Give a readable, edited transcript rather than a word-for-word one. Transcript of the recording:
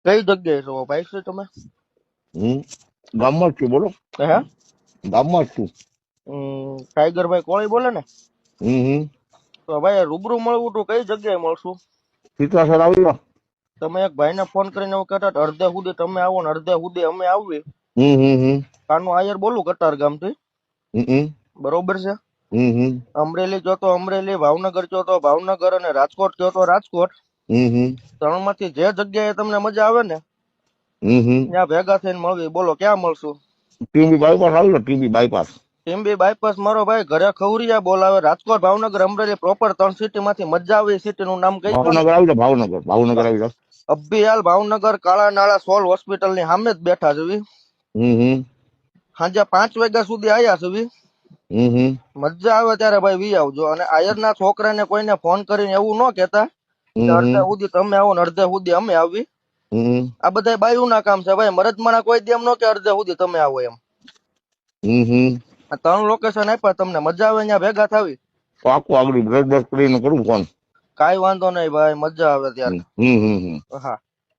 કઈ જગ્યાએ છો ભાઈ છે તમે? હું ગામમાં જ છું, બોલો. હે ગામમાં જ છું. ટાઈગર ભાઈ કોળી બોલે ને? હમ. તો ભાઈ રૂબરૂ મળવું તો કઈ જગ્યાએ મળશું? સીતાસર આવી જાઓ. તમે એક ભાઈને ફોન કરીને એવું કહેતા હતા, અડધે સુધી તમે આવો ને અડધે સુધી અમે આવીએ. હમ. કાનું આયર બોલું કટાર ગામથી, હમ. બરોબર છે? હમ. અમરેલી જો તો અમરેલી, ભાવનગર જો તો ભાવનગર, અને રાજકોટ જો તો રાજકોટ. હમ. ત્રણમાંથી જે જગ્યાએ તમને મજા આવે ને હમ. ત્યાં ભેગા થઈને મળવી. બોલો ક્યાં મળશું? ટીબી બાયપાસ આવી જાઓ, ટીબી બાયપાસ. ટીમ્બી બાયપાસ મારો ભાઈ ઘરે ખવરિયા બોલાવે. રાજકોટ, ભાવનગર, અમરેલી પ્રોપર 3 સિટી માંથી મજા આવે. સિટી નું નામ કઈ દો ને. ભાવનગર આવી જાઓ, ભાવનગર આવી જાઓ. અભિયાલ ભાવનગર, કાળા નાળા સોલ હોસ્પિટલ ની સામે જ બેઠા છે. હમ. સાંજે 5 વાગ્યા સુધી આયા છે. હમ. મજા આવે ત્યારે ભાઈ વી આવજો. અને આયર ના છોકરાને કોઈને ફોન કરીને એવું ન કેતા કે અડધે હમ. સુધી તમે આવો ને અડધે સુધી અમે આવી. હમ. આ બધા બાયું ના કામ છે ભાઈ. મરદમાણા કોઈ દી એમ ન કે અડધે સુધી તમે આવો એમ. હમ. આ 3 લોકેશન આપ્યા તમને, મજા આવે ત્યાં ભેગા થાવી. પાકું આગળ બ્રેક કરીને કરું ફોન. કાઈ વાંધો નહીં ભાઈ, મજા આવે ત્યારે. હમ. હા.